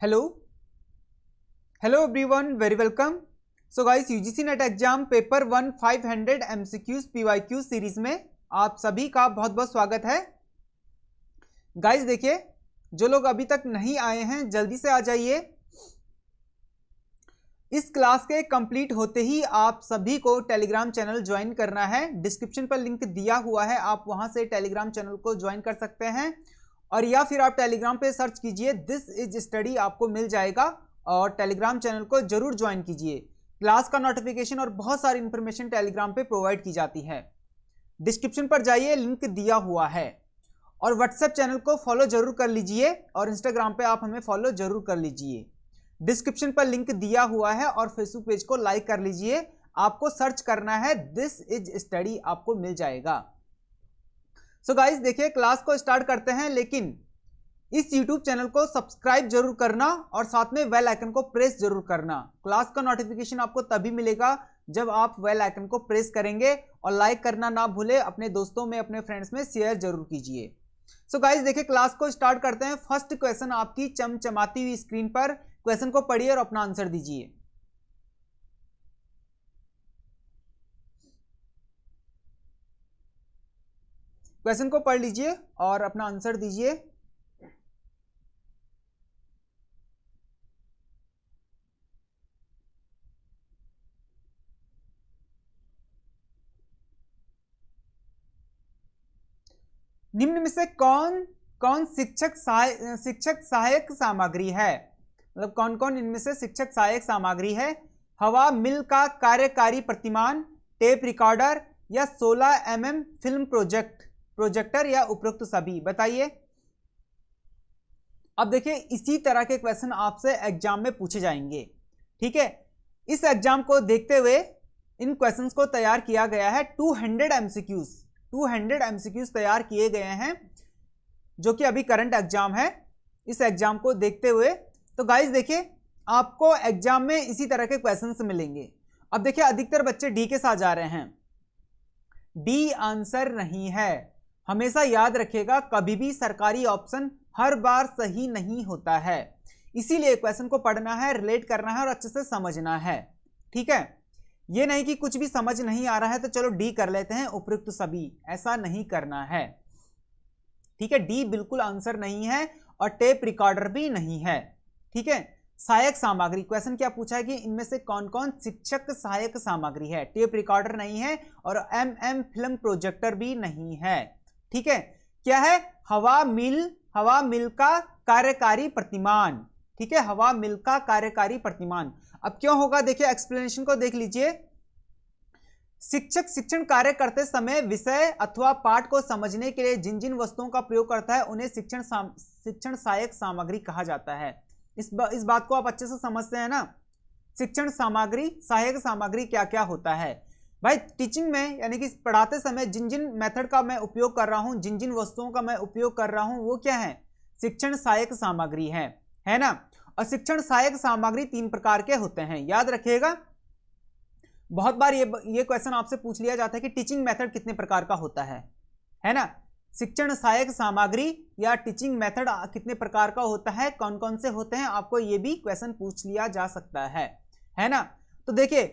Hello everyone, very welcome. So guys, UGC net exam paper 1 500 MCQs PYQ series में आप सभी का बहुत बहुत स्वागत है। गाइस देखिए, जो लोग अभी तक नहीं आए हैं जल्दी से आ जाइए। इस क्लास के कंप्लीट होते ही आप सभी को टेलीग्राम चैनल ज्वाइन करना है। डिस्क्रिप्शन पर लिंक दिया हुआ है, आप वहां से टेलीग्राम चैनल को ज्वाइन कर सकते हैं, और या फिर आप टेलीग्राम पे सर्च कीजिए दिस इज स्टडी, आपको मिल जाएगा। और टेलीग्राम चैनल को जरूर ज्वाइन कीजिए। क्लास का नोटिफिकेशन और बहुत सारी इंफॉर्मेशन टेलीग्राम पे प्रोवाइड की जाती है। डिस्क्रिप्शन पर जाइए, लिंक दिया हुआ है। और व्हाट्सएप चैनल को फॉलो जरूर कर लीजिए, और इंस्टाग्राम पे आप हमें फॉलो जरूर कर लीजिए। डिस्क्रिप्शन पर लिंक दिया हुआ है, और फेसबुक पेज को लाइक कर लीजिए। आपको सर्च करना है दिस इज स्टडी, आपको मिल जाएगा। सो गाइस देखिए, क्लास को स्टार्ट करते हैं, लेकिन इस YouTube चैनल को सब्सक्राइब जरूर करना और साथ में बेल आइकन को प्रेस जरूर करना। क्लास का नोटिफिकेशन आपको तभी मिलेगा जब आप बेल आइकन को प्रेस करेंगे, और लाइक करना ना भूले, अपने दोस्तों में अपने फ्रेंड्स में शेयर जरूर कीजिए। सो गाइस देखिए, क्लास को स्टार्ट करते हैं। फर्स्ट क्वेश्चन आपकी चमचमाती हुई स्क्रीन पर, क्वेश्चन को पढ़िए और अपना आंसर दीजिए। क्वेश्चन को पढ़ लीजिए और अपना आंसर दीजिए। निम्न में से कौन कौन शिक्षक सहायक सामग्री है? मतलब कौन कौन इनमें से शिक्षक सहायक सामग्री है? हवा मिल का कार्यकारी प्रतिमान, टेप रिकॉर्डर, या 16 mm फिल्म प्रोजेक्टर, या उपरोक्त सभी? बताइए। अब देखिए, इसी तरह के क्वेश्चन आपसे एग्जाम में पूछे जाएंगे, ठीक है। इस एग्जाम को देखते हुए इन क्वेश्चंस को तैयार किया गया है। 200 एमसीक्यूज तैयार किए गए हैं, जो कि अभी करंट एग्जाम है। इस एग्जाम को देखते हुए तो गाइस देखिए, आपको एग्जाम में इसी तरह के क्वेश्चंस मिलेंगे। अब देखिए, अधिकतर बच्चे डी के साथ जा रहे हैं। डी आंसर नहीं है। हमेशा याद रखिएगा, कभी भी सरकारी ऑप्शन हर बार सही नहीं होता है। इसीलिए क्वेश्चन को पढ़ना है, रिलेट करना है और अच्छे से समझना है, ठीक है। ये नहीं कि कुछ भी समझ नहीं आ रहा है तो चलो डी कर लेते हैं, उपयुक्त सभी, ऐसा नहीं करना है, ठीक है। डी बिल्कुल आंसर नहीं है, और टेप रिकॉर्डर भी नहीं है, ठीक है। सहायक सामग्री, क्वेश्चन क्या पूछा है कि इनमें से कौन कौन शिक्षक सहायक सामग्री है? टेप रिकॉर्डर नहीं है, और MM फिल्म प्रोजेक्टर भी नहीं है, ठीक है। क्या है? हवा मिल का कार्यकारी प्रतिमान, ठीक है। हवा मिल का कार्यकारी प्रतिमान। अब क्यों होगा, देखिए एक्सप्लेनेशन को देख लीजिए। शिक्षक शिक्षण कार्य करते समय विषय अथवा पाठ को समझने के लिए जिन जिन वस्तुओं का प्रयोग करता है उन्हें शिक्षण सहायक सामग्री कहा जाता है। इस बात को आप अच्छे से समझते हैं ना। शिक्षण सामग्री, सहायक सामग्री क्या क्या होता है भाई? टीचिंग में यानी कि पढ़ाते समय जिन जिन मेथड का मैं उपयोग कर रहा हूं, जिन जिन वस्तुओं का मैं उपयोग कर रहा हूं, वो क्या है? शिक्षण सहायक सामग्री है ना। और शिक्षण सहायक सामग्री 3 प्रकार के होते हैं, याद रखिएगा। बहुत बार ये क्वेश्चन आपसे पूछ लिया जाता है कि टीचिंग मेथड कितने प्रकार का होता है ना। शिक्षण सहायक सामग्री या टीचिंग मेथड कितने प्रकार का होता है, कौन कौन से होते हैं, आपको ये भी क्वेश्चन पूछ लिया जा सकता है ना। तो देखिए,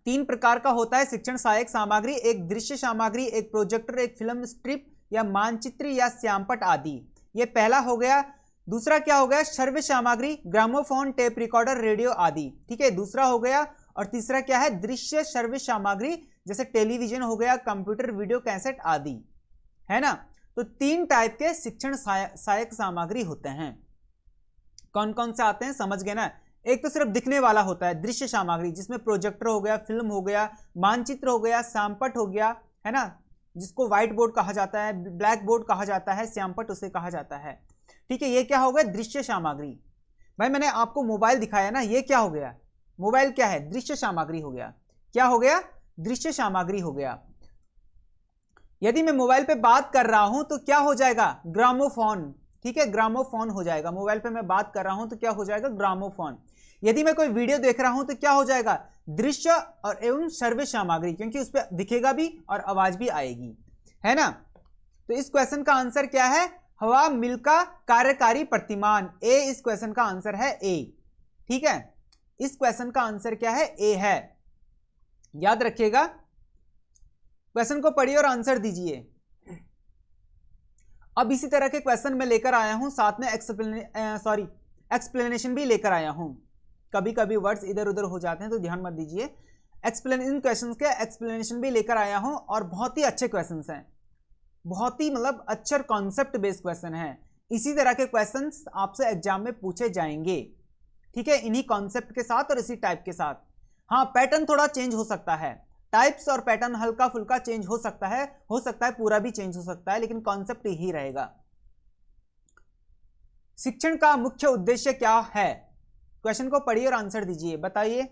3 प्रकार का होता है शिक्षण सहायक सामग्री। एक दृश्य सामग्री, एक प्रोजेक्टर, एक फिल्म स्ट्रिप या मानचित्र या श्यामपट आदि। ये पहला हो गया। दूसरा क्या हो गया? श्रव्य सामग्री, ग्रामोफोन, टेप रिकॉर्डर, रेडियो आदि, ठीक है, दूसरा हो गया। और तीसरा क्या है? दृश्य श्रव्य सामग्री, जैसे टेलीविजन हो गया, कंप्यूटर, वीडियो कैसेट आदि, है ना। तो 3 टाइप के शिक्षण सहायक सामग्री होते हैं। कौन कौन से आते हैं समझ गए ना। एक तो सिर्फ दिखने वाला होता है दृश्य सामग्री, जिसमें प्रोजेक्टर हो गया, फिल्म हो गया, मानचित्र हो गया, श्यामपट हो गया, है ना, जिसको व्हाइट बोर्ड कहा जाता है, ब्लैक बोर्ड कहा जाता है, श्यामपट उसे कहा जाता है, ठीक है। ये क्या हो गया? दृश्य सामग्री। भाई मैंने आपको मोबाइल दिखाया ना, ये क्या हो गया? मोबाइल क्या है? दृश्य सामग्री हो गया। क्या हो गया? दृश्य सामग्री हो गया। यदि मैं मोबाइल पे बात कर रहा हूं तो क्या हो जाएगा? ग्रामोफोन, ठीक है, ग्रामोफोन हो जाएगा। मोबाइल पे मैं बात कर रहा हूं तो क्या हो जाएगा? ग्रामोफोन। यदि मैं कोई वीडियो देख रहा हूं तो क्या हो जाएगा? दृश्य और एवं श्रव्य सामग्री, क्योंकि उस पर दिखेगा भी और आवाज भी आएगी, है ना। तो इस क्वेश्चन का आंसर क्या है? हवा मिल का कार्यकारी प्रतिमान। ए इस क्वेश्चन का आंसर है ए। ठीक है, इस क्वेश्चन का आंसर क्या है? ए है। याद रखिएगा, क्वेश्चन को पढ़िए और आंसर दीजिए। अब इसी तरह के क्वेश्चन मैं लेकर आया हूं, साथ में एक्सप्लेनेशन भी लेकर आया हूं। कभी कभी वर्ड्स इधर उधर हो जाते हैं तो ध्यान मत दीजिए। इन क्वेश्चंस के एक्सप्लेनेशन भी लेकर आया हूं और बहुत ही अच्छे क्वेश्चंस हैं, बहुत ही मतलब अच्छे कॉन्सेप्ट बेस्ड क्वेश्चन है। इसी तरह के क्वेश्चंस आपसे एग्जाम में पूछे जाएंगे। ठीक है, इन्हीं कॉन्सेप्ट के साथ और इसी टाइप के साथ। हाँ, पैटर्न थोड़ा चेंज हो सकता है, टाइप्स और पैटर्न हल्का फुल्का चेंज हो सकता है पूरा भी चेंज हो सकता है, लेकिन कॉन्सेप्ट ही रहेगा। शिक्षण का मुख्य उद्देश्य क्या है? क्वेश्चन को पढ़िए और आंसर दीजिए, बताइए।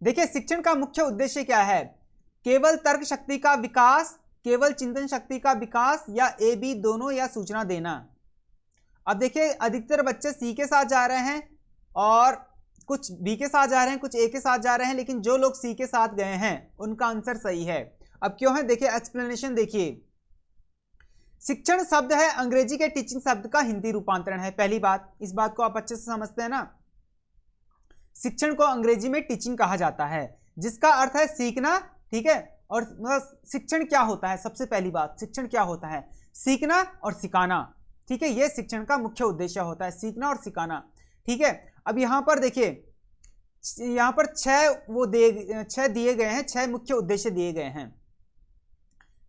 देखिए, शिक्षण का मुख्य उद्देश्य क्या है? केवल तर्क शक्ति का विकास, केवल चिंतन शक्ति का विकास, या ए बी दोनों, या सूचना देना। अब देखिए, अधिकतर बच्चे सी के साथ जा रहे हैं और कुछ बी के साथ जा रहे हैं, कुछ ए के साथ जा रहे हैं, लेकिन जो लोग सी के साथ गए हैं उनका आंसर सही है। अब क्यों है, देखिए एक्सप्लेनेशन देखिए। शिक्षण शब्द है अंग्रेजी के टीचिंग शब्द का हिंदी रूपांतरण है। पहली बात, इस बात को आप अच्छे से समझते हैं ना। शिक्षण को अंग्रेजी में टीचिंग कहा जाता है, जिसका अर्थ है सीखना। ठीक है, और मतलब शिक्षण क्या होता है? सबसे पहली बात, शिक्षण क्या होता है? सीखना और सिखाना। ठीक है, यह शिक्षण का मुख्य उद्देश्य होता है, सीखना और सिखाना। ठीक है, अब यहां पर देखिए, यहां पर छह दिए गए हैं, छह मुख्य उद्देश्य दिए गए हैं,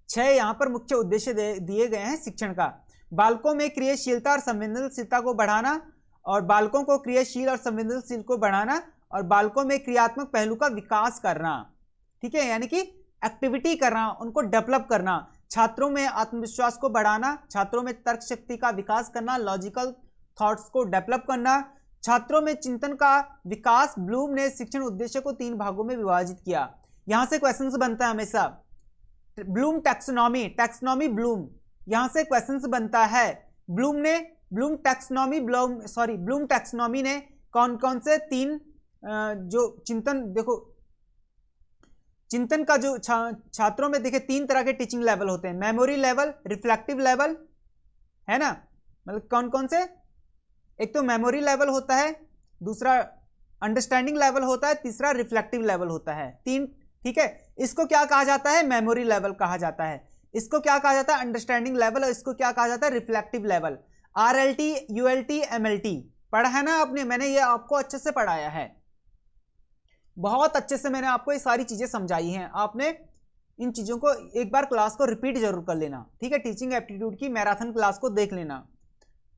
छह यहां पर मुख्य उद्देश्य दिए गए हैं शिक्षण का। बालकों में क्रियाशीलता और संवेदनशीलता को बढ़ाना, और बालकों को क्रियाशील और संवेदनशील को बढ़ाना, और बालकों में क्रियात्मक पहलू का विकास करना। ठीक है, यानी कि एक्टिविटी करना, उनको डेवलप करना। छात्रों में आत्मविश्वास को बढ़ाना, छात्रों में तर्क शक्ति का विकास करना, लॉजिकल थॉट्स को डेवलप करना, छात्रों में चिंतन का विकास। ब्लूम ने शिक्षण उद्देश्य को 3 भागों में विभाजित किया। यहां से क्वेश्चंस बनता है हमेशा। ब्लूम टैक्सोनॉमी ब्लूम, यहां से क्वेश्चंस बनता है। ब्लूम टैक्सोनॉमी ने कौन कौन से 3 जो चिंतन, देखो चिंतन का जो छात्रों में देखिए 3 तरह के टीचिंग लेवल होते हैं, मेमोरी लेवल, रिफ्लेक्टिव लेवल, है ना। मतलब कौन कौन से? एक तो मेमोरी लेवल होता है, दूसरा अंडरस्टैंडिंग लेवल होता है, तीसरा रिफ्लेक्टिव लेवल होता है। 3। ठीक है, इसको क्या कहा जाता है? मेमोरी लेवल कहा जाता है। इसको क्या कहा जाता है? Understanding level. और इसको क्या कहा जाता है? Reflective level. RLT, ULT, MLT पढ़ा है ना आपने? मैंने ये आपको अच्छे से पढ़ाया है, बहुत अच्छे से मैंने आपको ये सारी चीजें समझाई हैं। आपने इन चीजों को एक बार क्लास को रिपीट जरूर कर लेना। ठीक है, टीचिंग एप्टीट्यूड की मैराथन क्लास को देख लेना।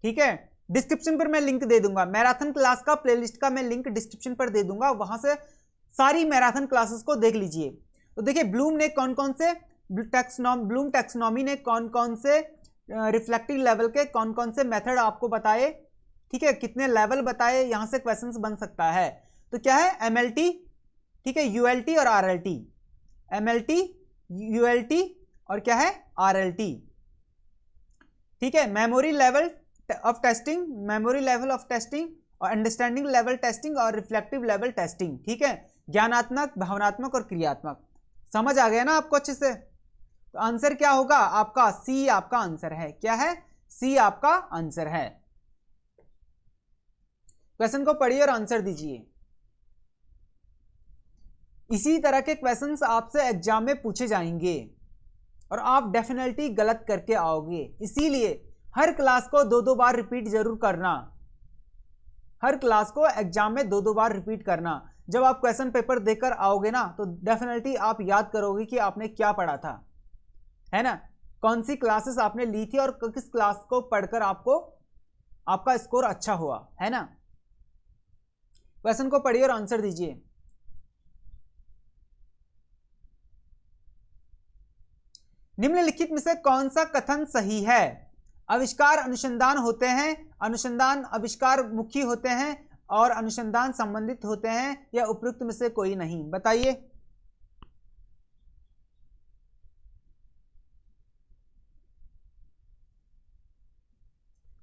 ठीक है, डिस्क्रिप्शन पर मैं लिंक दे दूंगा, मैराथन क्लास का प्लेलिस्ट का मैं लिंक डिस्क्रिप्शन पर दे दूंगा, वहां से सारी मैराथन क्लासेस को देख लीजिए। तो देखिए, ब्लूम ने कौन कौन से ब्लूम टैक्सोनॉमी ने कौन कौन से रिफ्लेक्टिव लेवल के कौन कौन से मेथड आपको बताए। ठीक है, कितने लेवल बताए, यहां से क्वेश्चंस बन सकता है। तो क्या है? MLT, ठीक है, ULT और RLT। MLT, ULT और क्या है? RLT। ठीक है, memory level of testing, memory level of testing, और अंडरस्टैंडिंग लेवल टेस्टिंग, और रिफ्लेक्टिव लेवल टेस्टिंग। ठीक है, ज्ञानात्मक, भावनात्मक और क्रियात्मक। समझ आ गया ना आपको अच्छे से? तो आंसर क्या होगा आपका? सी आपका आंसर है। क्या है? सी आपका आंसर है। क्वेश्चन को पढ़िए और आंसर दीजिए। इसी तरह के क्वेश्चंस आपसे एग्जाम में पूछे जाएंगे और आप डेफिनेटली गलत करके आओगे। इसीलिए हर क्लास को 2-2 बार रिपीट जरूर करना, हर क्लास को एग्जाम में 2-2 बार रिपीट करना। जब आप क्वेश्चन पेपर देकर आओगे ना, तो डेफिनेटली आप याद करोगे कि आपने क्या पढ़ा था, है ना, कौन सी क्लासेस आपने ली थी और किस क्लास को पढ़कर आपको आपका स्कोर अच्छा हुआ, है ना। क्वेश्चन को पढ़िए और आंसर दीजिए। निम्नलिखित में से कौन सा कथन सही है? आविष्कार अनुसंधान होते हैं, अनुसंधान आविष्कार मुखी होते हैं, और अनुसंधान संबंधित होते हैं, या उपयुक्त में से कोई नहीं? बताइए।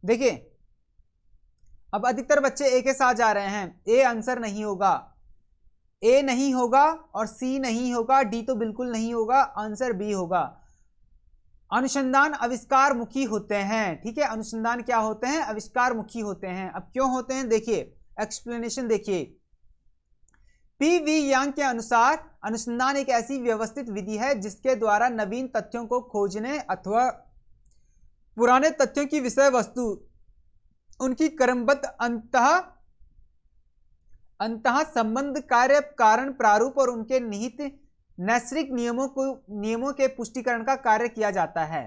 देखिए, अब अधिकतर बच्चे ए के साथ जा रहे हैं, ए आंसर नहीं होगा, ए नहीं होगा और सी नहीं होगा, डी तो बिल्कुल नहीं होगा, आंसर बी होगा। अनुसंधान आविष्कार मुखी होते हैं, ठीक है, अनुसंधान क्या होते हैं, आविष्कार मुखी होते हैं। अब क्यों होते हैं देखिए, एक्सप्लेनेशन देखिए। पी.वी. यांग के अनुसार अनुसंधान एक ऐसी व्यवस्थित विधि है जिसके द्वारा नवीन तथ्यों को खोजने अथवा पुराने तथ्यों की विषय वस्तु, उनकी क्रमबद्ध अंतः संबंध, कार्य कारण प्रारूप और उनके निहित नैसर्गिक नियमों के पुष्टिकरण का कार्य किया जाता है।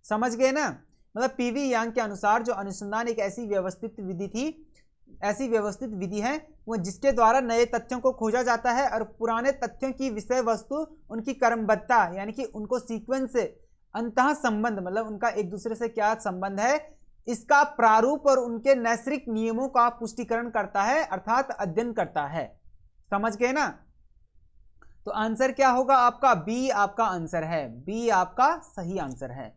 समझ गए ना, मतलब पी.वी. यांग के अनुसार जो अनुसंधान एक ऐसी व्यवस्थित विधि थी, ऐसी व्यवस्थित विधि है वो जिसके द्वारा नए तथ्यों को खोजा जाता है और पुराने तथ्यों की विषय वस्तु, उनकी क्रमबद्धता यानी कि उनको सीक्वेंस से, अंतः संबंध मतलब उनका एक दूसरे से क्या संबंध है, इसका प्रारूप और उनके नैसर्गिक नियमों का पुष्टिकरण करता है, अर्थात अध्ययन करता है। समझ गए ना, तो आंसर क्या होगा आपका, बी आपका आंसर है, बी आपका सही आंसर है।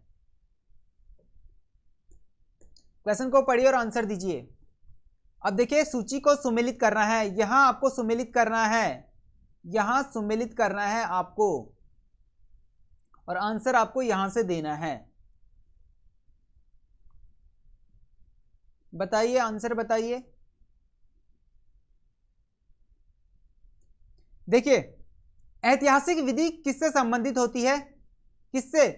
क्वेश्चन को पढ़िए और आंसर दीजिए। अब देखिए सूची को सुमेलित करना है, यहां आपको सुमेलित करना है, यहां सुमेलित करना है आपको, और आंसर आपको यहां से देना है। बताइए आंसर बताइए। देखिए ऐतिहासिक विधि किससे संबंधित होती है, किससे,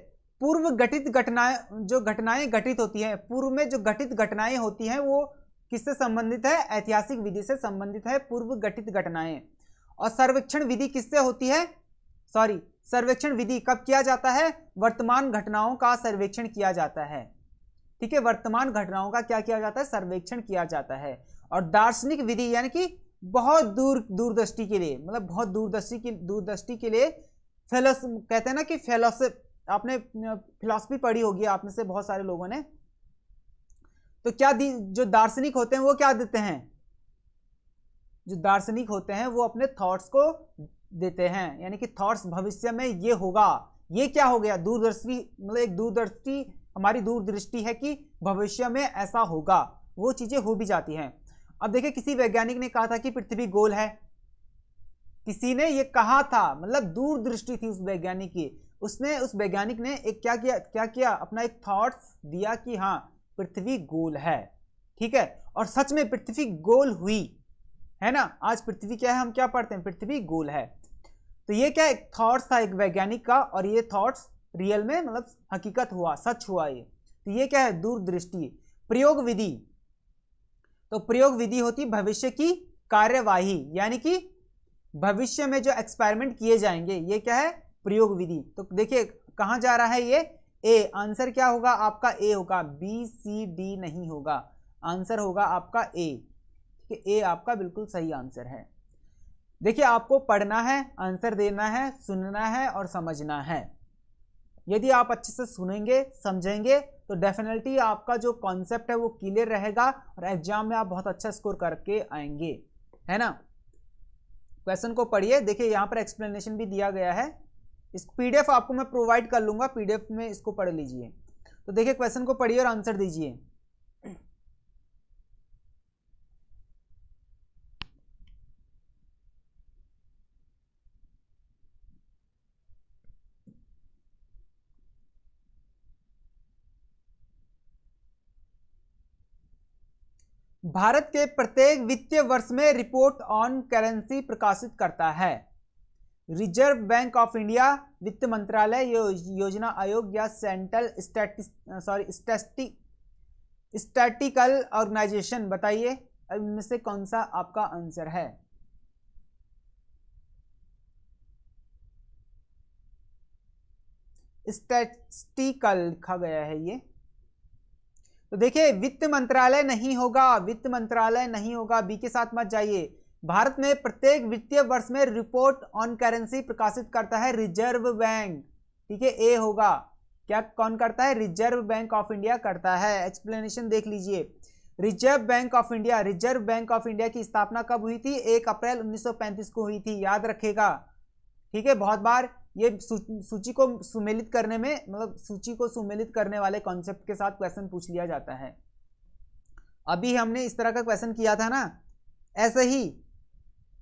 पूर्व घटित घटनाएं, जो घटनाएं घटित होती हैं, पूर्व में जो घटित घटनाएं होती हैं वो किससे संबंधित है, ऐतिहासिक विधि से संबंधित है पूर्व घटित घटनाएं। और सर्वेक्षण विधि किससे होती है, सॉरी सर्वेक्षण विधि कब किया जाता है, वर्तमान घटनाओं का सर्वेक्षण किया जाता है, ठीक है, वर्तमान घटनाओं का क्या किया जाता है, सर्वेक्षण किया जाता है। और दार्शनिक विधि यानी कि बहुत दूरदृष्टि के लिए, मतलब बहुत दूरदृष्टि के लिए कहते हैं ना कि फेलोसफी, आपने फिलॉसफी पढ़ी होगी आप में से बहुत सारे लोगों ने, तो क्या जो दार्शनिक होते हैं वो क्या देते हैं, जो दार्शनिक होते हैं वो अपने थॉट्स को देते हैं, यानी कि थॉट्स भविष्य में ये होगा, ये क्या हो गया, दूरदर्शी, मतलब एक दूरदृष्टि, हमारी दूरदृष्टि है कि भविष्य में ऐसा होगा, वो चीजें हो भी जाती हैं। अब देखिए किसी वैज्ञानिक ने कहा था कि पृथ्वी गोल है, किसी ने ये कहा था, मतलब दूरदृष्टि थी उस वैज्ञानिक की, उस वैज्ञानिक ने एक क्या किया अपना एक थॉट्स दिया कि हाँ पृथ्वी गोल है, ठीक है, और सच में पृथ्वी गोल हुई है ना, आज पृथ्वी क्या है, हम क्या पढ़ते हैं, पृथ्वी गोल है। तो ये क्या एक थॉट्स था एक वैज्ञानिक का, और ये थॉट्स रियल में मतलब हकीकत हुआ, सच हुआ ये, तो ये क्या है, दूरदृष्टि। प्रयोग विधि, तो प्रयोग विधि होती भविष्य की कार्यवाही, यानी कि भविष्य में जो एक्सपेरिमेंट किए जाएंगे, ये क्या है, प्रयोग विधि। तो देखिए कहां जा रहा है ये, ए, आंसर क्या होगा आपका, ए होगा, बी सी डी नहीं होगा, आंसर होगा आपका ए, ठीक है, ए आपका बिल्कुल सही आंसर है। देखिए आपको पढ़ना है, आंसर देना है, सुनना है और समझना है। यदि आप अच्छे से सुनेंगे समझेंगे तो डेफिनेटली आपका जो कॉन्सेप्ट है वो क्लियर रहेगा और एग्जाम में आप बहुत अच्छा स्कोर करके आएंगे, है ना। क्वेश्चन को पढ़िए, देखिए यहाँ पर एक्सप्लेनेशन भी दिया गया है, इस पीडीएफ आपको मैं प्रोवाइड कर लूंगा, पीडीएफ में इसको पढ़ लीजिए। तो देखिए क्वेश्चन को पढ़िए और आंसर दीजिए। भारत के प्रत्येक वित्तीय वर्ष में रिपोर्ट ऑन करेंसी प्रकाशित करता है रिजर्व बैंक ऑफ इंडिया, वित्त मंत्रालय, योजना आयोग या सेंट्रल स्टैटिकल ऑर्गेनाइजेशन। बताइए इनमें से कौन सा आपका आंसर है। स्टैटिकल लिखा गया है ये, तो देखिए वित्त मंत्रालय नहीं होगा, वित्त मंत्रालय नहीं होगा, बी के साथ मत जाइए। भारत में प्रत्येक वित्तीय वर्ष में रिपोर्ट ऑन करेंसी प्रकाशित करता है रिजर्व बैंक, ठीक है, ए होगा। क्या कौन करता है, रिजर्व बैंक ऑफ इंडिया करता है। एक्सप्लेनेशन देख लीजिए, reserve bank of India, reserve bank of India की स्थापना कब हुई थी, 1 अप्रैल 1935 को हुई थी, याद रखेगा, ठीक है। बहुत बार ये सूची को सुमेलित करने में, मतलब सूची को सुमेलित करने वाले कॉन्सेप्ट के साथ क्वेश्चन पूछ लिया जाता है। अभी हमने इस तरह का क्वेश्चन किया था ना, ऐसे ही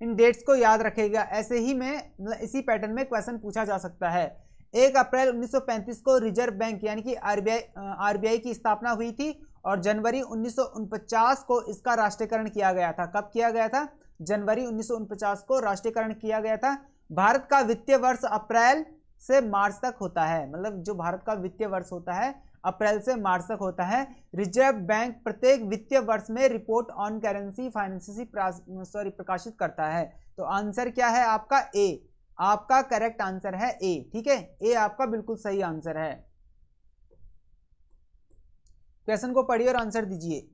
इन डेट्स को याद रखेगा, ऐसे ही में मतलब इसी पैटर्न में क्वेश्चन पूछा जा सकता है। 1 अप्रैल 1935 को रिजर्व बैंक यानी कि आरबीआई की स्थापना हुई थी और जनवरी 1949 को इसका राष्ट्रीयकरण किया गया था। कब किया गया था? जनवरी 1949 को राष्ट्रीयकरण किया गया था। भारत का वित्तीय वर्ष अप्रैल से मार्च तक होता है, मतलब जो भारत का वित्तीय वर्ष होता है अप्रैल से मार्च तक होता है। रिजर्व बैंक प्रत्येक वित्तीय वर्ष में रिपोर्ट ऑन करेंसी फाइनेंसी प्रकाशित करता है। तो आंसर क्या है आपका? ए। आपका करेक्ट आंसर है ए। ठीक है, ए आपका बिल्कुल सही आंसर है। क्वेश्चन को पढ़िए और आंसर दीजिए।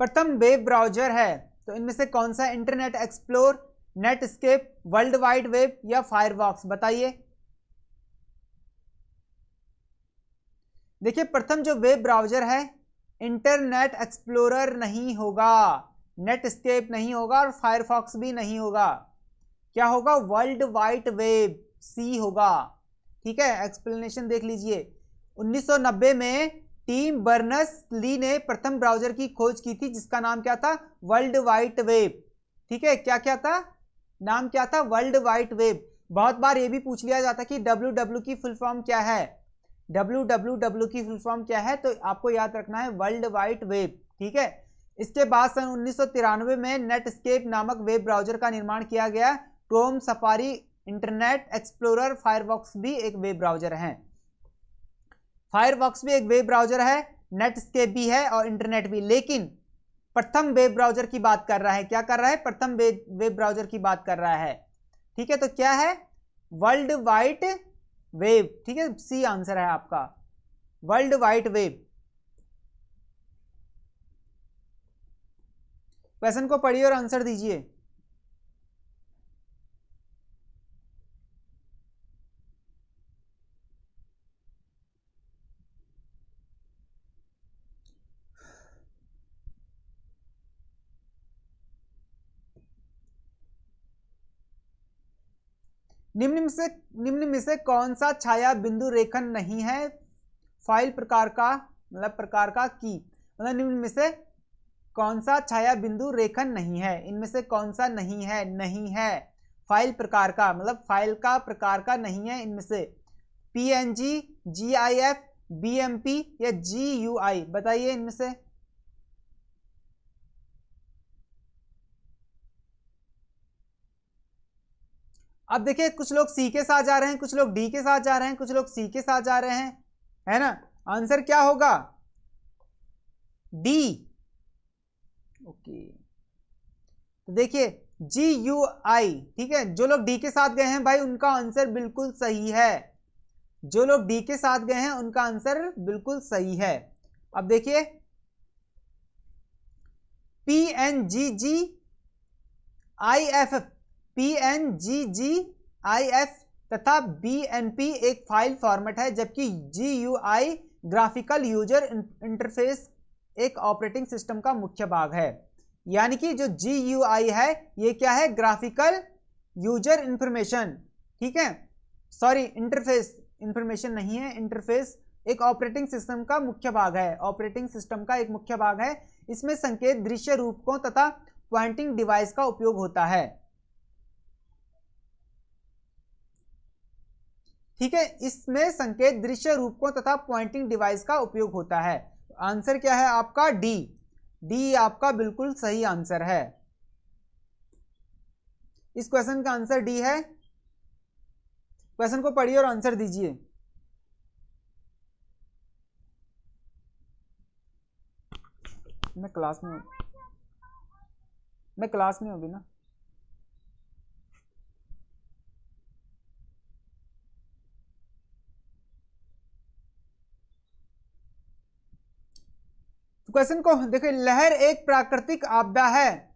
प्रथम वेब ब्राउजर है तो इनमें से कौन सा? Internet explore, Netscape, world wide web या फायरफॉक्स? बताइए। देखिए, प्रथम जो वेब ब्राउजर है इंटरनेट एक्सप्लोरर नहीं होगा, नेटस्केप नहीं होगा और फायरफॉक्स भी नहीं होगा। क्या होगा? वर्ल्ड वाइड वेब, सी होगा। ठीक है, एक्सप्लेनेशन देख लीजिए। 1990 में टिम बर्नर्स-ली ने प्रथम ब्राउजर की खोज की थी जिसका नाम क्या था? World wide web. ठीक है, क्या क्या था? नाम क्या था? World wide web. बहुत बार ये भी पूछ लिया जाता कि www की फुल फॉर्म क्या है, www की फुल फॉर्म क्या है, तो आपको याद रखना है वर्ल्ड वाइड वेब। ठीक है, इसके बाद सन 1993 में नेटस्केप नामक वेब ब्राउजर का निर्माण किया गया। Chrome, safari, internet explorer, Firefox भी एक वेब ब्राउजर है। फायरफॉक्स भी एक वेब ब्राउजर है, नेटस्केप भी है और इंटरनेट भी। लेकिन प्रथम वेब ब्राउजर की बात कर रहा है। क्या कर रहा है? प्रथम वेब ब्राउजर की बात कर रहा है। ठीक है, तो क्या है? World wide web. ठीक है, सी आंसर है आपका, वर्ल्ड वाइड वेब। क्वेश्चन को पढ़िए और आंसर दीजिए। निम्न में से कौन सा छाया बिंदु रेखन नहीं है? फाइल प्रकार का, मतलब प्रकार का की, मतलब निम्न में से कौन सा छाया बिंदु रेखन नहीं है? इनमें से कौन सा नहीं है? नहीं है फाइल प्रकार का, मतलब फाइल का प्रकार का नहीं है इनमें से। पीएनजी, जीआईएफ, बीएमपी या जीयूआई? बताइए इनमें से। अब देखिए, कुछ लोग सी के साथ जा रहे हैं, कुछ लोग डी के साथ जा रहे हैं, कुछ लोग सी के साथ जा रहे हैं, है ना? आंसर क्या होगा? डी। ओके, तो देखिए GUI। ठीक है, जो लोग डी के साथ गए हैं भाई उनका आंसर बिल्कुल सही है। जो लोग डी के साथ गए हैं उनका आंसर बिल्कुल सही है। अब देखिए, PNGGIF तथा BNP एक फाइल फॉर्मेट है, जबकि GUI ग्राफिकल यूजर इंटरफेस एक ऑपरेटिंग सिस्टम का मुख्य भाग है। यानी कि जो GUI है ये क्या है? Graphical user information. ठीक है, सॉरी, इंटरफेस, इंफॉर्मेशन नहीं है, इंटरफेस एक ऑपरेटिंग सिस्टम का मुख्य भाग है, ऑपरेटिंग सिस्टम का एक मुख्य भाग है। इसमें संकेत दृश्य रूपकों तथा पॉइंटिंग डिवाइस का उपयोग होता है। ठीक है, इसमें संकेत दृश्य रूपकों तथा पॉइंटिंग डिवाइस का उपयोग होता है। आंसर क्या है आपका? डी। डी आपका बिल्कुल सही आंसर है। इस क्वेश्चन का आंसर डी है। क्वेश्चन को पढ़िए और आंसर दीजिए। मैं क्लास में हूं अभी ना। क्वेश्चन को देखिए, लहर एक प्राकृतिक आपदा है।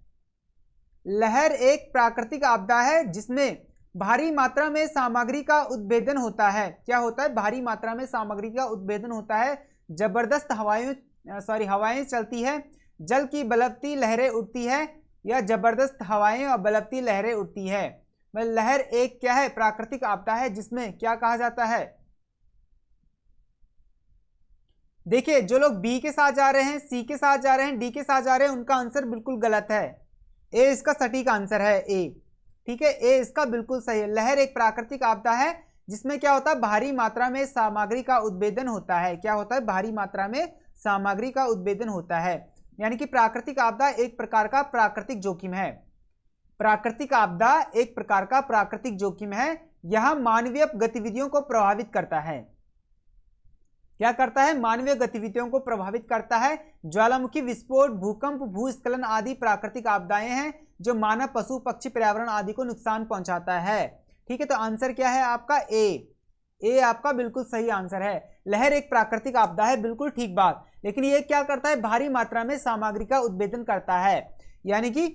लहर एक प्राकृतिक आपदा है जिसमें भारी मात्रा में सामग्री का उद्भेदन होता है। क्या होता है? भारी मात्रा में सामग्री का उद्भेदन होता है। जबरदस्त हवाएं चलती है, जल की बलवती लहरें उठती है, या जबरदस्त हवाएं और बलवती लहरें उठती है। लहर एक क्या है, प्राकृतिक आपदा है, जिसमें क्या कहा जाता है। देखिए जो लोग बी के साथ जा रहे हैं, सी के साथ जा रहे हैं, डी के साथ जा रहे हैं, उनका आंसर बिल्कुल गलत है। ए इसका सटीक आंसर है, ए। ठीक है, ए इसका बिल्कुल सही है। लहर एक प्राकृतिक आपदा है जिसमें क्या होता है, भारी मात्रा में सामग्री का उद्भेदन होता है। क्या होता है, भारी मात्रा में सामग्री का उद्भेदन होता है। यानी कि प्राकृतिक आपदा एक प्रकार का प्राकृतिक जोखिम है। प्राकृतिक आपदा एक प्रकार का प्राकृतिक जोखिम है। यह मानवीय गतिविधियों को प्रभावित करता है। क्या करता है, मानवीय गतिविधियों को प्रभावित करता है। ज्वालामुखी विस्फोट, भूकंप, भूस्खलन आदि प्राकृतिक आपदाएं हैं जो मानव, पशु, पक्षी, पर्यावरण आदि को नुकसान पहुंचाता है। ठीक है, तो आंसर क्या है आपका, ए। ए आपका बिल्कुल सही आंसर है। लहर एक प्राकृतिक आपदा है, बिल्कुल ठीक बात। लेकिन ये क्या करता है, भारी मात्रा में सामग्री का उद्भेदन करता है। यानी कि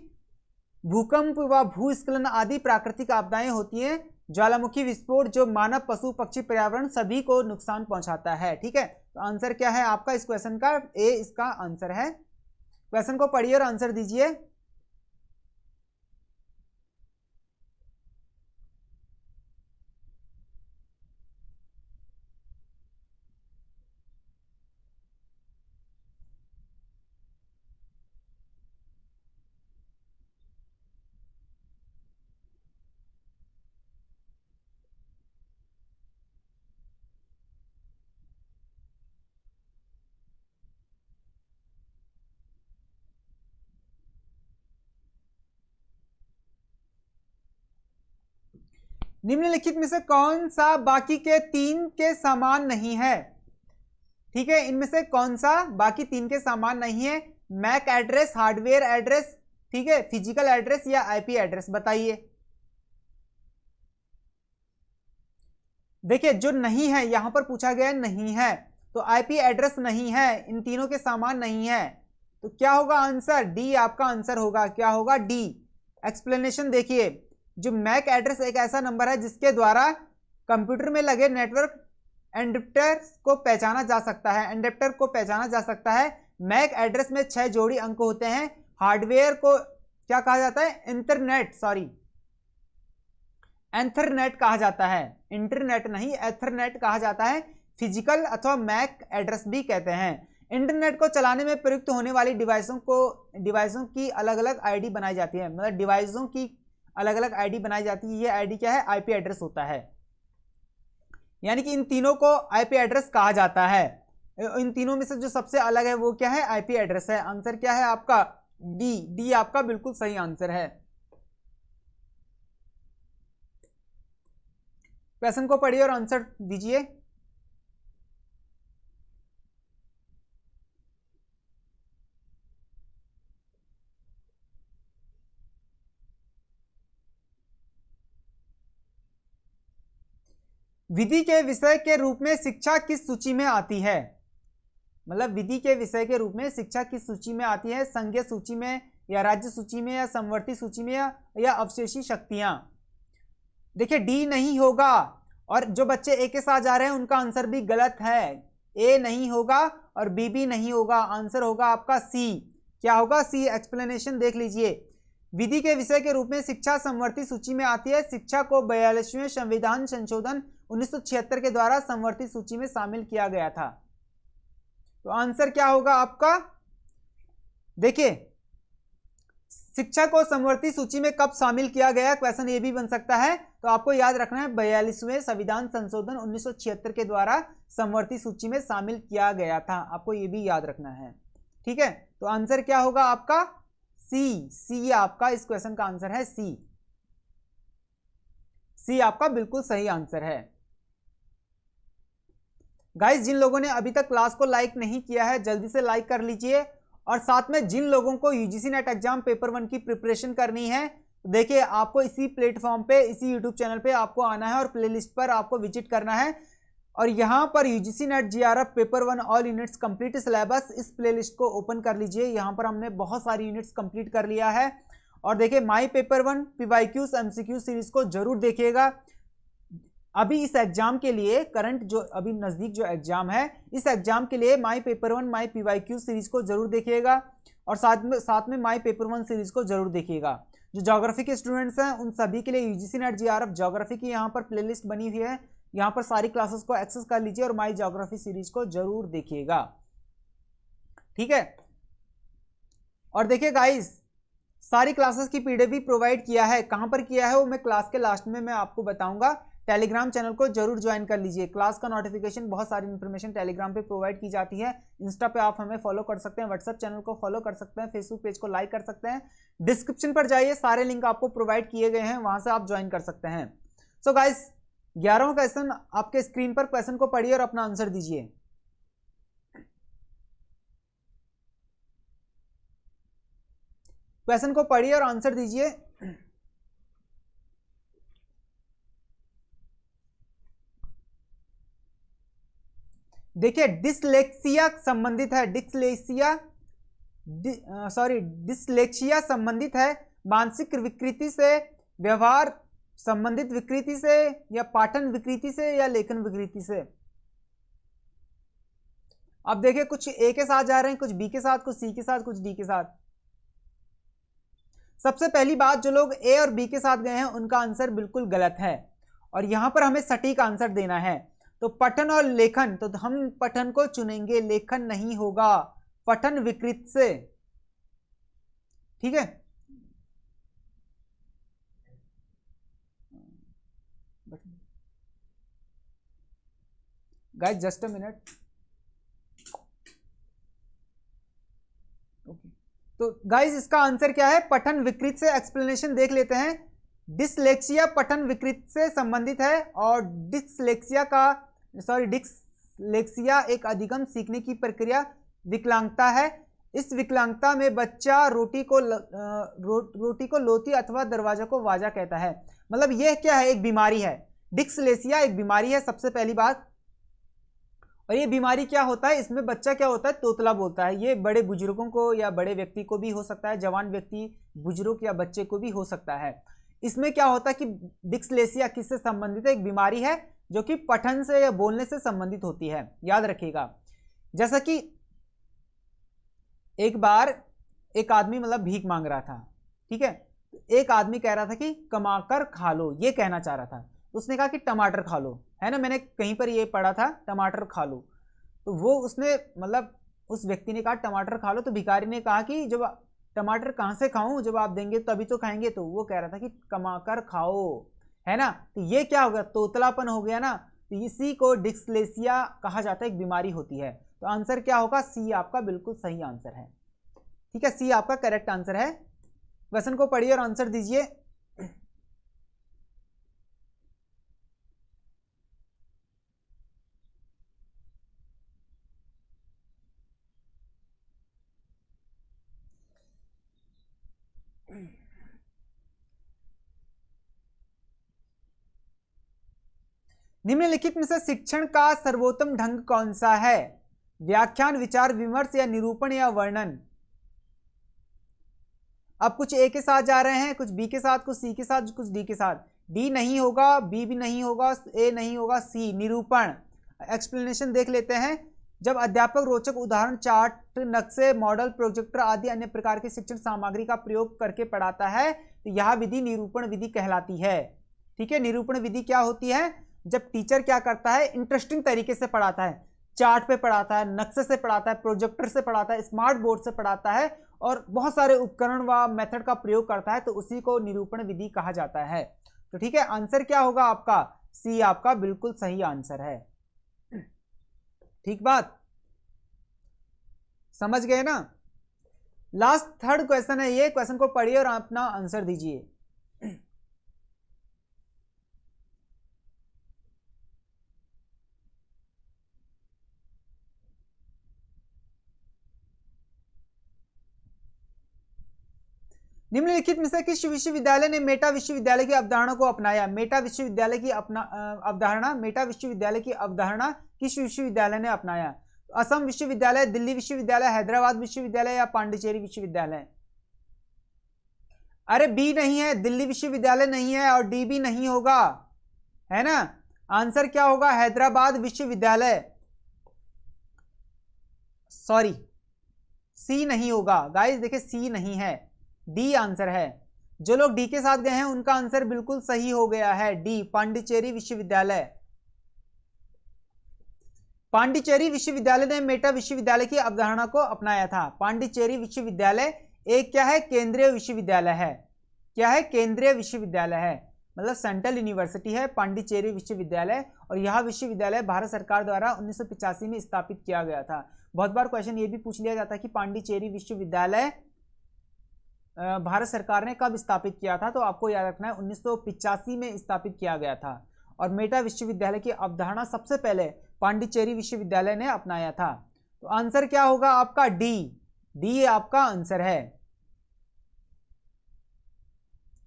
भूकंप व भूस्खलन आदि प्राकृतिक आपदाएं होती हैं। ज्वालामुखी विस्फोट जो मानव, पशु, पक्षी, पर्यावरण सभी को नुकसान पहुंचाता है। ठीक है, तो आंसर क्या है आपका इस क्वेश्चन का, ए इसका आंसर है। क्वेश्चन को पढ़िए और आंसर दीजिए। निम्नलिखित में से कौन सा बाकी के तीन के समान नहीं है। ठीक है, इनमें से कौन सा बाकी तीन के समान नहीं है। मैक एड्रेस, हार्डवेयर एड्रेस, ठीक है, फिजिकल एड्रेस या आईपी एड्रेस, बताइए। देखिए जो नहीं है यहां पर पूछा गया नहीं है, तो आईपी एड्रेस नहीं है, इन तीनों के समान नहीं है। तो क्या होगा आंसर, डी आपका आंसर होगा। क्या होगा, डी। एक्सप्लेनेशन देखिए, जो मैक एड्रेस एक ऐसा नंबर है जिसके द्वारा कंप्यूटर में लगे नेटवर्क एडेप्टर को पहचाना जा सकता है। एडेप्टर को पहचाना जा सकता है। मैक एड्रेस में 6 जोड़ी अंक होते हैं। हार्डवेयर को क्या कहा जाता है, एथरनेट कहा जाता है। इंटरनेट नहीं, एथरनेट कहा जाता है। फिजिकल अथवा मैक एड्रेस भी कहते हैं। इंटरनेट को चलाने में प्रयुक्त होने वाली डिवाइसों की अलग अलग आईडी बनाई जाती है। मतलब डिवाइसों की अलग अलग आईडी बनाई जाती है। ये आईडी क्या है, आईपी एड्रेस होता है। यानी कि इन तीनों को आईपी एड्रेस कहा जाता है। इन तीनों में से जो सबसे अलग है वो क्या है, आईपी एड्रेस है। आंसर क्या है आपका, डी। डी आपका बिल्कुल सही आंसर है। क्वेश्चन को पढ़िए और आंसर दीजिए। विधि के विषय के रूप में शिक्षा किस सूची में आती है। मतलब विधि के विषय के रूप में शिक्षा किस सूची में आती है, संघीय सूची में या राज्य सूची में या समवर्ती सूची में या अवशेषी शक्तियां। देखिए डी नहीं होगा, और जो बच्चे ए के साथ जा रहे हैं उनका आंसर भी गलत है। ए नहीं होगा और बी भी नहीं होगा, आंसर होगा आपका सी। क्या होगा, सी। एक्सप्लेनेशन देख लीजिए। विधि के विषय के रूप में शिक्षा समवर्ती सूची में आती है। शिक्षा को 42वें संविधान संशोधन 1976 के द्वारा समवर्ती सूची में शामिल किया गया था। तो आंसर क्या होगा आपका, देखिए शिक्षा को समवर्ती सूची में कब शामिल किया गया, क्वेश्चन ये भी बन सकता है। तो आपको याद रखना है 42वें संविधान संशोधन 1976 के द्वारा समवर्ती सूची में शामिल किया गया था। आपको ये भी याद रखना है, ठीक है। तो आंसर क्या होगा आपका, सी। सी आपका इस क्वेश्चन का आंसर है, सी। सी आपका बिल्कुल सही आंसर है। गाइस जिन लोगों ने अभी तक क्लास को लाइक नहीं किया है जल्दी से लाइक कर लीजिए, और साथ में जिन लोगों को यूजीसी नेट एग्जाम पेपर 1 की प्रिपरेशन करनी है, देखिए आपको इसी प्लेटफॉर्म पे, इसी यूट्यूब चैनल पे आपको आना है और प्लेलिस्ट पर आपको विजिट करना है। और यहां पर UGC net GRF paper 1 all units complete syllabus, इस प्लेलिस्ट को ओपन कर लीजिए। यहां पर हमने बहुत सारी यूनिट्स कंप्लीट कर लिया है। और देखिए माई पेपर 1 पीवाईक्यूज एमसीक्यू सीरीज को जरूर देखिएगा। अभी इस एग्जाम के लिए करंट जो अभी नजदीक जो एग्जाम है, इस एग्जाम के लिए माई पेपर 1 माई PYQ सीरीज को जरूर देखिएगा और साथ में माई पेपर 1 सीरीज को जरूर देखिएगा। जो ज्योग्राफी के स्टूडेंट्स हैं उन सभी के लिए यूजीसी नेट JRF ज्योग्राफी की यहाँ पर प्लेलिस्ट बनी हुई है, यहाँ पर सारी क्लासेस को एक्सेस कर लीजिए और माई ज्योग्राफी सीरीज को जरूर देखिएगा, ठीक है। और देखिए गाइस, सारी क्लासेस की पीडीएफ भी प्रोवाइड किया है। कहां पर किया है वो मैं क्लास के लास्ट में मैं आपको बताऊंगा। टेलीग्राम चैनल को जरूर ज्वाइन कर लीजिए। क्लास का नोटिफिकेशन, बहुत सारी इंफॉर्मेशन टेलीग्राम पे प्रोवाइड की जाती है। इंस्टा पे आप हमें फॉलो कर सकते हैं, व्हाट्सएप चैनल को फॉलो कर सकते हैं, फेसबुक पेज को लाइक कर सकते हैं। डिस्क्रिप्शन पर जाइए, सारे लिंक आपको प्रोवाइड किए गए हैं, वहां से आप ज्वाइन कर सकते हैं। सो गाइस, 11वां क्वेश्चन आपके स्क्रीन पर, क्वेश्चन को पढ़िए और अपना आंसर दीजिए। क्वेश्चन को पढ़िए और आंसर दीजिए। देखिए, डिसलेक्सिया संबंधित है, डिसलेक्सिया संबंधित है मानसिक विकृति से, व्यवहार संबंधित विकृति से, या पाठन विकृति से, या लेखन विकृति से। अब देखिए, कुछ ए के साथ जा रहे हैं, कुछ बी के साथ, कुछ सी के साथ, कुछ डी के साथ। सबसे पहली बात, जो लोग ए और बी के साथ गए हैं उनका आंसर बिल्कुल गलत है और यहां पर हमें सटीक आंसर देना है। तो पठन और लेखन, तो हम पठन को चुनेंगे, लेखन नहीं होगा, पठन विकृत से, ठीक है। Guys just a minute. Okay, तो गाइस इसका आंसर क्या है? पठन विकृत से। एक्सप्लेनेशन देख लेते हैं। डिसलेक्सिया पठन विकृत से संबंधित है और डिसलेक्सिया एक अधिगम सीखने की प्रक्रिया विकलांगता है। इस विकलांगता में बच्चा रोटी को लोती अथवा दरवाजा को वाजा कहता है। मतलब यह क्या है? एक बीमारी है। डिसलेक्सिया एक बीमारी है, सबसे पहली बात। और ये बीमारी क्या होता है? इसमें बच्चा क्या होता है? तोतला बोलता है। ये बड़े बुजुर्गों को या बड़े व्यक्ति को भी हो सकता है, जवान व्यक्ति, बुजुर्ग या बच्चे को भी हो सकता है। इसमें क्या होता है कि डिसलेक्सिया किससे संबंधित है? एक बीमारी है जो कि पठन से या बोलने से संबंधित होती है, याद रखिएगा। जैसा कि एक बार एक आदमी मतलब भीख मांग रहा था, ठीक है। एक आदमी कह रहा था कि कमाकर खा लो, ये कहना चाह रहा था। उसने कहा कि टमाटर खा लो, है ना, मैंने कहीं पर ये पढ़ा था, टमाटर खा लो। तो वो उसने मतलब उस व्यक्ति ने कहा टमाटर खा लो, तो भिखारी ने कहा कि जब टमाटर कहाँ से खाऊं, जब आप देंगे तभी तो खाएंगे। तो वो कह रहा था कि कमाकर खाओ, है ना। तो ये क्या हो गया? तोतलापन हो गया ना। तो इसी को डिसलेक्सिया कहा जाता है, एक बीमारी होती है। तो आंसर क्या होगा? सी आपका बिल्कुल सही आंसर है, ठीक है। सी आपका करेक्ट आंसर है। क्वेश्चन को पढ़िए और आंसर दीजिए। निम्नलिखित में से शिक्षण का सर्वोत्तम ढंग कौन सा है? व्याख्यान, विचार विमर्श, या निरूपण, या वर्णन। अब कुछ ए के साथ जा रहे हैं, कुछ बी के साथ, कुछ सी के साथ, कुछ डी के साथ। डी नहीं होगा, बी भी नहीं होगा, ए नहीं होगा, सी निरूपण। एक्सप्लेनेशन देख लेते हैं। जब अध्यापक रोचक उदाहरण, चार्ट, नक्शे, मॉडल, प्रोजेक्टर आदि अन्य प्रकार की शिक्षण सामग्री का प्रयोग करके पढ़ाता है तो यह विधि निरूपण विधि कहलाती है, ठीक है। निरूपण विधि क्या होती है? जब टीचर क्या करता है? इंटरेस्टिंग तरीके से पढ़ाता है, चार्ट पे पढ़ाता है, नक्शे से पढ़ाता है, प्रोजेक्टर से पढ़ाता है, स्मार्ट बोर्ड से पढ़ाता है और बहुत सारे उपकरण व मेथड का प्रयोग करता है, तो उसी को निरूपण विधि कहा जाता है। तो ठीक है, आंसर क्या होगा आपका? सी आपका बिल्कुल सही आंसर है, ठीक बात, समझ गए ना। लास्ट थर्ड क्वेश्चन है ये। क्वेश्चन को पढ़िए और अपना आंसर दीजिए। निम्नलिखित में से किस विश्वविद्यालय ने मेटा विश्वविद्यालय की अवधारणा को अपनाया? मेटा विश्वविद्यालय की अवधारणा किस विश्वविद्यालय ने अपनाया? असम विश्वविद्यालय, दिल्ली विश्वविद्यालय, हैदराबाद विश्वविद्यालय, या पांडिचेरी विश्वविद्यालय? अरे बी नहीं है, दिल्ली विश्वविद्यालय नहीं है और डी भी नहीं होगा, है ना। आंसर क्या होगा? हैदराबाद विश्वविद्यालय। सॉरी, सी नहीं होगा गाइस, देखिए सी नहीं है, डी आंसर है। जो लोग डी के साथ गए हैं उनका आंसर बिल्कुल सही हो गया है, डी, पांडिचेरी विश्वविद्यालय। पांडिचेरी विश्वविद्यालय ने मेटा विश्वविद्यालय की अवधारणा को अपनाया था। पांडिचेरी विश्वविद्यालय एक क्या है? केंद्रीय विश्वविद्यालय है। क्या है? केंद्रीय विश्वविद्यालय है, मतलब सेंट्रल यूनिवर्सिटी है पांडिचेरी विश्वविद्यालय। और यह विश्वविद्यालय भारत सरकार द्वारा 1985 में स्थापित किया गया था। बहुत बार क्वेश्चन ये भी पूछ लिया जाता है कि पांडिचेरी विश्वविद्यालय भारत सरकार ने कब स्थापित किया था, तो आपको याद रखना है 1985 में स्थापित किया गया था। और मेटा विश्वविद्यालय की अवधारणा सबसे पहले पांडिचेरी विश्वविद्यालय ने अपनाया था। तो आंसर क्या होगा आपका? डी, डी आपका आंसर है।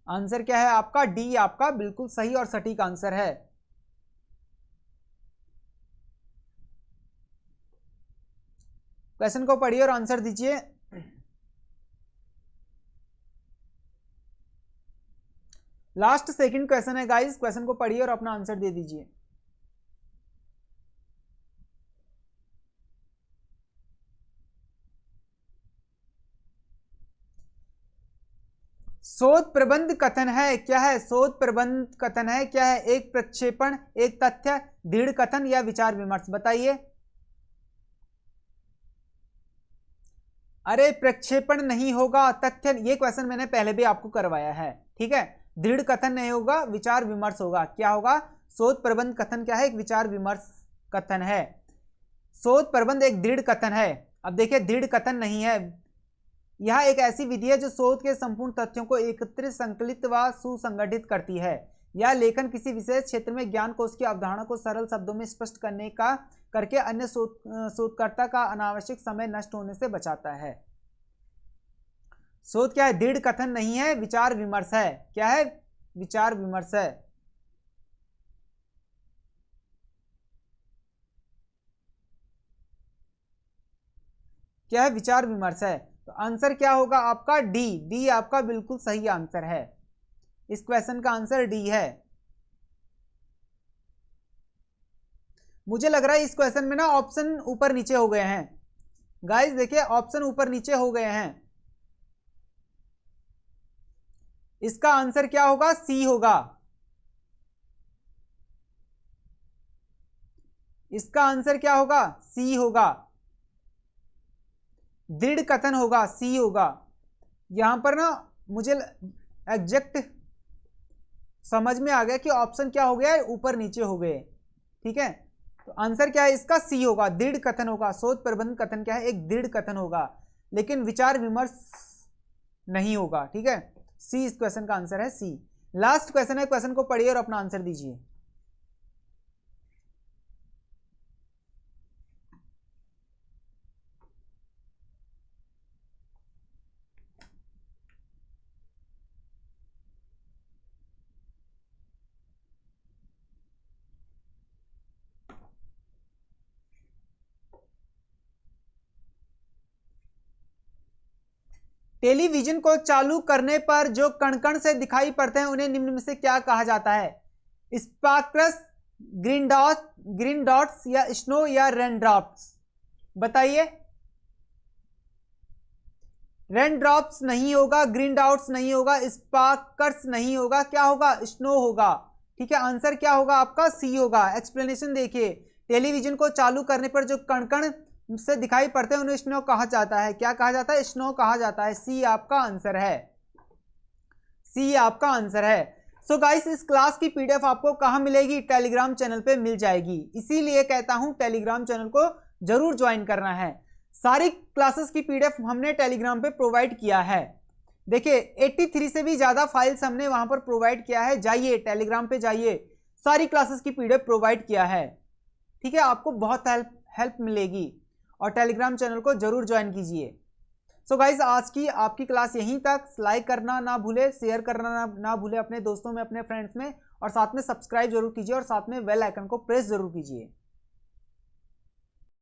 आंसर क्या है आपका? डी आपका बिल्कुल सही और सटीक आंसर है। क्वेश्चन को पढ़िए और आंसर दीजिए। लास्ट सेकंड क्वेश्चन है गाइस, क्वेश्चन को पढ़िए और अपना आंसर दे दीजिए। शोध प्रबंध कथन है, क्या है? शोध प्रबंध कथन है, क्या है? एक प्रक्षेपण, एक तथ्य, दृढ़ कथन या विचार विमर्श? बताइए। अरे प्रक्षेपण नहीं होगा, तथ्य। ये क्वेश्चन मैंने पहले भी आपको करवाया है, ठीक है। दृढ़ कथन नहीं होगा, विचार विमर्श होगा। क्या होगा? शोध प्रबंध कथन क्या है? एक विचार विमर्श कथन है। शोध प्रबंध एक दृढ़ कथन है। अब देखिए, दृढ़ कथन नहीं है, यह एक ऐसी विधि है जो शोध के संपूर्ण तथ्यों को एकत्रित, संकलित व सुसंगठित करती है। यह लेखन किसी विशेष क्षेत्र में ज्ञान कोश की अवधारणा को सरल शब्दों में स्पष्ट करने का करके अन्य शोधकर्ता का अनावश्यक समय नष्ट होने से बचाता है। शोध क्या है? दृढ़ कथन नहीं है, विचार विमर्श है। क्या है? विचार विमर्श है। क्या है? विचार विमर्श है। तो आंसर क्या होगा आपका? डी, डी आपका बिल्कुल सही आंसर है। इस क्वेश्चन का आंसर डी है। मुझे लग रहा है इस क्वेश्चन में ना ऑप्शन ऊपर नीचे हो गए हैं गाइस, देखिए ऑप्शन ऊपर नीचे हो गए हैं। इसका आंसर क्या होगा? सी होगा। इसका आंसर क्या होगा? सी होगा। दृढ़ कथन होगा, सी होगा। यहां पर ना मुझे एग्जैक्ट समझ में आ गया कि ऑप्शन क्या हो गया है, ऊपर नीचे हो गए, ठीक है। तो आंसर क्या है इसका? सी होगा, दृढ़ कथन होगा। शोध प्रबंध कथन क्या है? एक दृढ़ कथन होगा, लेकिन विचार विमर्श नहीं होगा, ठीक है। सी इस क्वेश्चन का आंसर है, सी। लास्ट क्वेश्चन है, क्वेश्चन को पढ़िए और अपना आंसर दीजिए। टेलीविजन को चालू करने पर जो कण कण से दिखाई पड़ते हैं उन्हें निम्न में से क्या कहा जाता है? स्पार्कल्स, ग्रीन डॉट्स या स्नो या रेन ड्रॉप्स? बताइए। रेन ड्रॉप्स नहीं होगा, ग्रीन डॉट्स नहीं होगा, स्पार्कल्स नहीं होगा, क्या होगा? स्नो होगा, ठीक है। आंसर क्या होगा आपका? सी होगा। एक्सप्लेनेशन देखिए, टेलीविजन को चालू करने पर जो कण कण से दिखाई पड़ते हैं उन्हें स्नो कहा जाता है। क्या कहा जाता है? स्नो कहा जाता है। सी आपका आंसर है, सी आपका आंसर है। सो गाइस, इस क्लास की पीडीएफ आपको कहां मिलेगी? टेलीग्राम चैनल पे मिल जाएगी। इसीलिए कहता हूं टेलीग्राम चैनल को जरूर ज्वाइन करना है। सारी क्लासेस की पीडीएफ हमने टेलीग्राम पे प्रोवाइड किया है। देखिए 83 से भी ज्यादा फाइल्स हमने वहां पर प्रोवाइड किया है। जाइए टेलीग्राम पे जाइए, सारी क्लासेस की पीडीएफ प्रोवाइड किया है, ठीक है। आपको बहुत हेल्प मिलेगी और टेलीग्राम चैनल को जरूर ज्वाइन कीजिए। सो गाइस, आज की आपकी क्लास यहीं तक। लाइक करना ना भूले, शेयर करना ना भूले अपने दोस्तों में, अपने फ्रेंड्स में, और साथ में सब्सक्राइब जरूर कीजिए और साथ में बेल आइकन को प्रेस जरूर कीजिए।